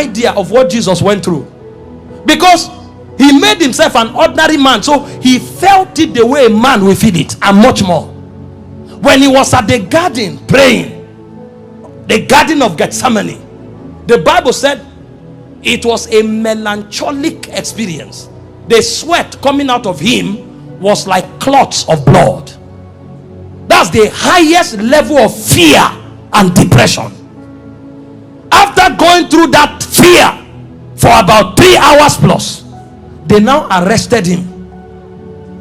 idea of what Jesus went through, because he made himself an ordinary man, so he felt it the way a man will feel it, and much more. When he was at the garden praying, the garden of Gethsemane, the Bible said it was a melancholic experience. The sweat coming out of him was like clots of blood. That's the highest level of fear and depression. After going through that fear for about 3 hours plus, they now arrested him.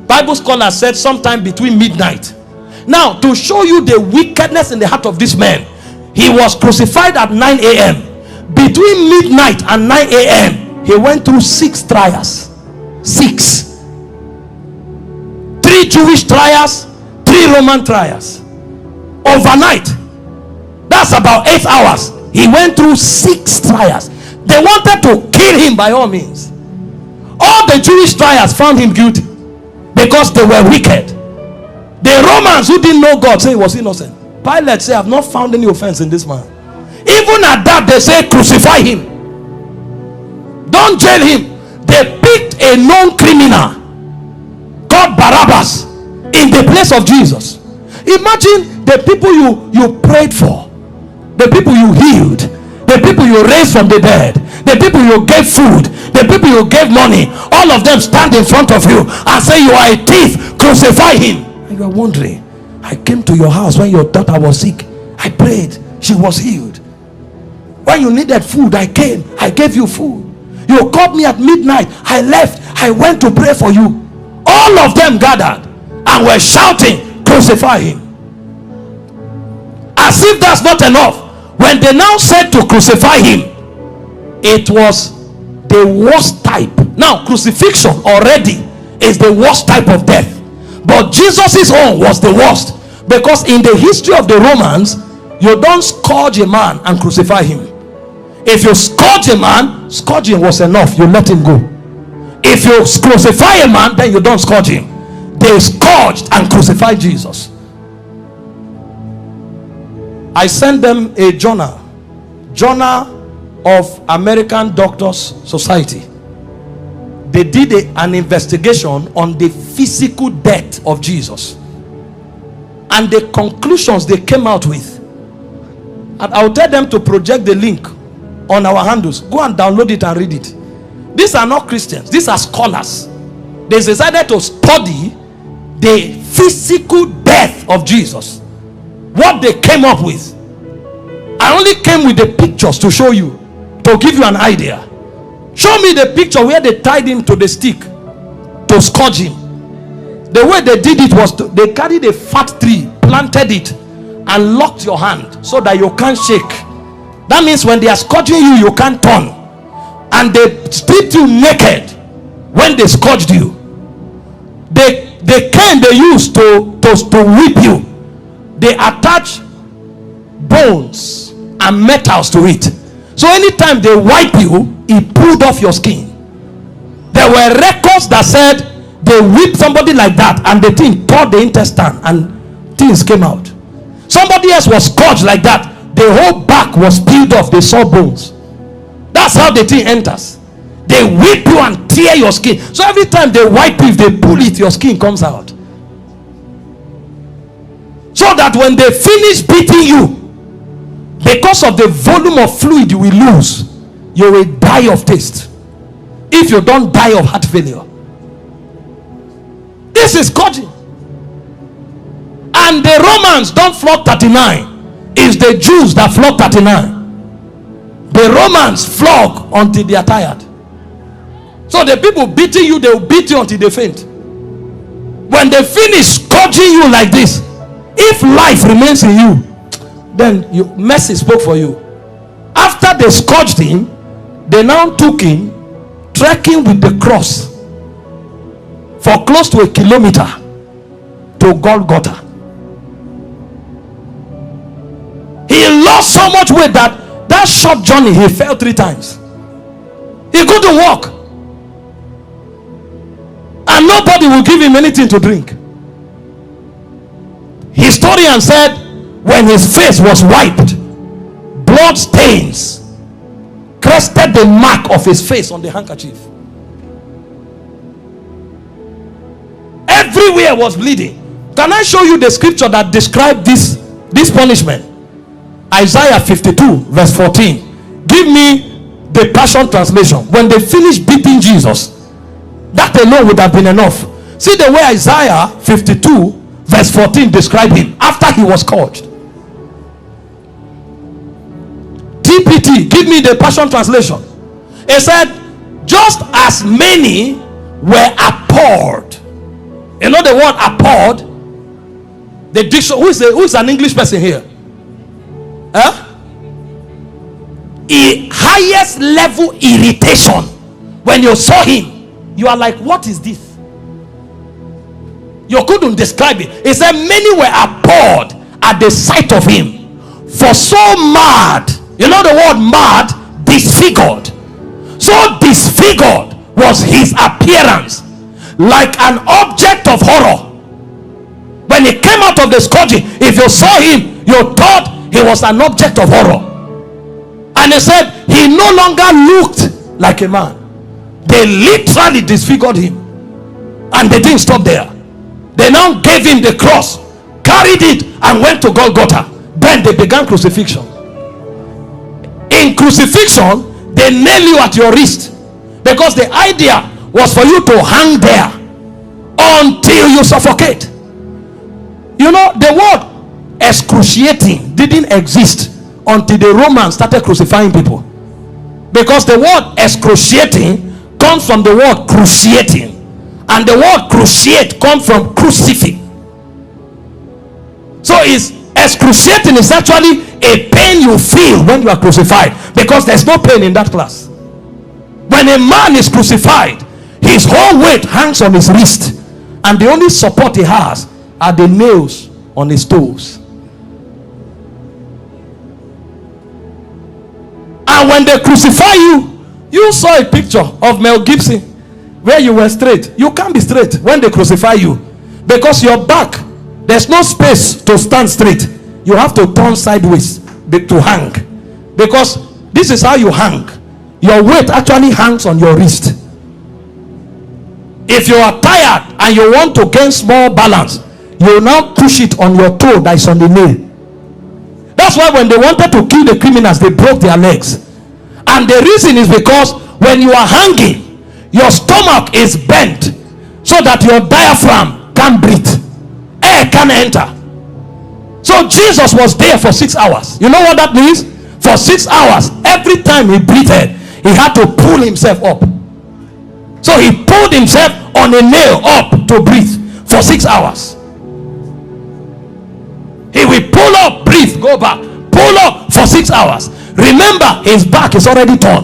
Bible scholars said sometime between midnight. Now, to show you the wickedness in the heart of this man, he was crucified at 9 a.m. Between midnight and 9 a.m., he went through 6 trials. 6. 3 Jewish trials, 3 Roman trials. Overnight, that's about 8 hours. He went through 6 trials. They wanted to kill him by all means. All the Jewish trials found him guilty because they were wicked. The Romans who didn't know God say he was innocent. Pilate said, I have not found any offense in this man. Even at that, they say crucify him, don't jail him. They picked a known criminal called Barabbas in the place of Jesus. Imagine the people you prayed for, the people you healed, the people you raised from the dead, the people you gave food, the people you gave money, all of them stand in front of you and say you are a thief, crucify him. And you are wondering, I came to your house when your daughter was sick, I prayed, she was healed. When you needed food, I came, I gave you food. You called me at midnight, I left, I went to pray for you. All of them gathered and were shouting, crucify him. As if that's not enough, when they now said to crucify him, it was the worst type. Now, crucifixion already is the worst type of death, but Jesus's own was the worst, because in the history of the Romans, you don't scourge a man and crucify him. If you scourge a man, scourging was enough, you let him go. If you crucify a man, then you don't scourge him. They scourged and crucified Jesus. I sent them a journal of American Doctors Society. They did an investigation on the physical death of Jesus, and the conclusions they came out with, and I'll tell them to project the link on our handles. Go and download it and read it. These are not Christians, these are scholars. They decided to study the physical death of Jesus. What they came up with, I only came with the pictures to show you, to give you an idea. Show me the picture where they tied him to the stick to scourge him. The way they did it was they carried a fat tree, planted it, and locked your hand so that you can't shake. That means when they are scourging you, you can't turn. And they stripped you naked when they scourged you. The cane they used to whip you, they attach bones and metals to it. So anytime they wipe you, it pulled off your skin. There were records that said they whipped somebody like that and the thing tore the intestine and things came out. Somebody else was scourged like that, the whole back was peeled off, they saw bones. That's how the thing enters. They whip you and tear your skin. So every time they wipe you, if they pull it, your skin comes out. So that when they finish beating you, because of the volume of fluid you will lose, you will die of taste. If you don't die of heart failure. This is scourging. And the Romans don't flog 39. It's the Jews that flog 39. The Romans flog until they are tired. So the people beating you, they will beat you until they faint. When they finish scourging you like this, if life remains in you, then mercy spoke for you. After they scourged him, they now took him trekking with the cross for close to 1 kilometer to Golgotha. He lost so much weight that short journey he fell 3 times. He couldn't walk, and nobody will give him anything to drink. Historian said when his face was wiped, blood stains crested the mark of his face on the handkerchief. Everywhere was bleeding. Can I show you the scripture that described this punishment? Isaiah 52 verse 14. Give me the Passion Translation. When they finished beating Jesus, that alone would have been enough. See the way Isaiah 52 verse 14 described him after he was scourged. TPT, give me the Passion Translation. It said, just as many were appalled. You know the word appalled? The dictionary. Who is an English person here? Huh? Highest level irritation. When you saw him, you are like, what is this? You couldn't describe it. It said many were appalled at the sight of him, for so mad, you know the word mad, disfigured. So disfigured was his appearance, like an object of horror. When he came out of the scourging, if you saw him, you thought he was an object of horror. And he said he no longer looked like a man. They literally disfigured him, and they didn't stop there. They now gave him the cross, carried it, and went to Golgotha. Then they began crucifixion. In crucifixion, they nail you at your wrist, because the idea was for you to hang there until you suffocate. You know, the word excruciating didn't exist until the Romans started crucifying people, because the word excruciating comes from the word cruciating, and the word cruciate comes from crucifix. So is excruciating is actually a pain you feel when you are crucified, because there's no pain in that class. When a man is crucified, his whole weight hangs on his wrist, and the only support he has are the nails on his toes. And when they crucify you, you saw a picture of Mel Gibson where you were straight. You can't be straight when they crucify you, because your back, there's no space to stand straight. You have to turn sideways to hang, because this is how you hang. Your weight actually hangs on your wrist. If you are tired and you want to gain small balance, you now push it on your toe that is on the nail. That's why when they wanted to kill the criminals, they broke their legs. And the reason is because when you are hanging, your stomach is bent so that your diaphragm can't breathe. Air can't enter. So Jesus was there for 6 hours. You know what that means? For 6 hours, every time he breathed, he had to pull himself up. So he pulled himself on a nail up to breathe for 6 hours. He will pull up, breathe, go back, pull up for 6 hours. Remember, his back is already torn.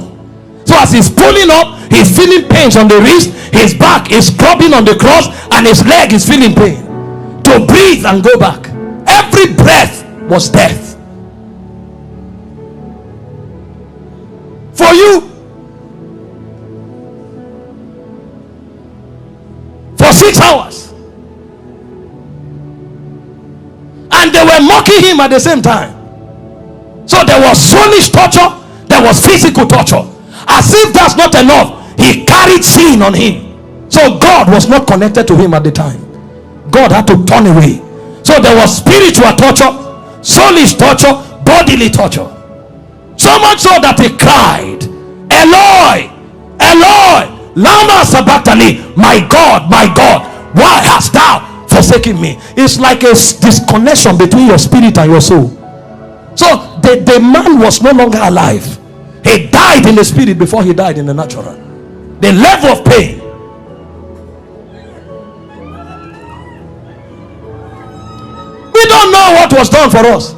So as he's pulling up, he's feeling pains on the wrist, his back is scrubbing on the cross, and his leg is feeling pain. To breathe and go back. Every breath was death. For you. For 6 hours. And they were mocking him at the same time. So there was soulish torture, there was physical torture. As if that's not enough, he carried sin on him. So God was not connected to him at the time. God had to turn away. So there was spiritual torture, soulish torture, bodily torture. So much so that he cried, Eloi, Eloi, lama sabachthani, my God, why hast thou forsaken me? It's like a disconnection between your spirit and your soul. So the man was no longer alive. He died in the spirit before he died in the natural. The level of pain. We don't know what was done for us.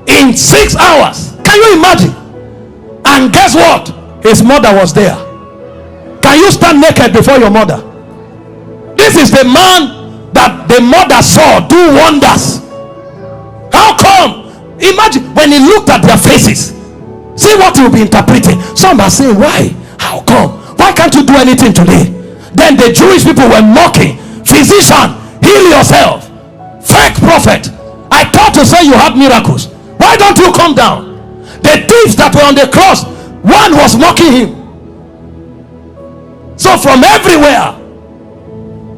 In 6 hours. Can you imagine? And guess what? His mother was there. Can you stand naked before your mother? This is the man that the mother saw do wonders. How come? Imagine when he looked at their faces. See what he will be interpreting. Some are saying, why? How come? Why can't you do anything today? Then the Jewish people were mocking. Physician, heal yourself. Fake prophet. I thought to say you had miracles. Why don't you come down? The thieves that were on the cross, one was mocking him. So from everywhere,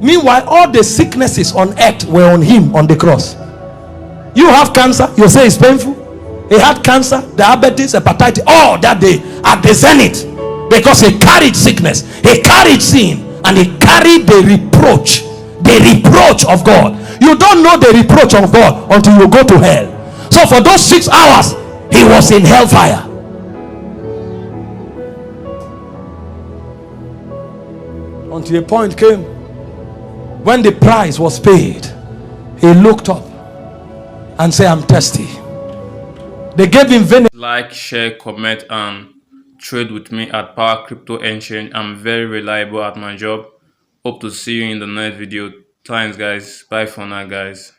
meanwhile, all the sicknesses on earth were on him on the cross. You have cancer, you say it's painful. He had cancer, diabetes, hepatitis, all that day at the zenith, because he carried sickness, he carried sin, and he carried the reproach of God. You don't know the reproach of God until you go to hell. So for those 6 hours, he was in hellfire. Until a point came when the price was paid, he looked up and said, I'm thirsty. They gave him vinegar. Like, share, comment, and trade with me at Power Crypto Exchange. I'm very reliable at my job. Hope to see you in the next video. Thanks, guys. Bye for now, guys.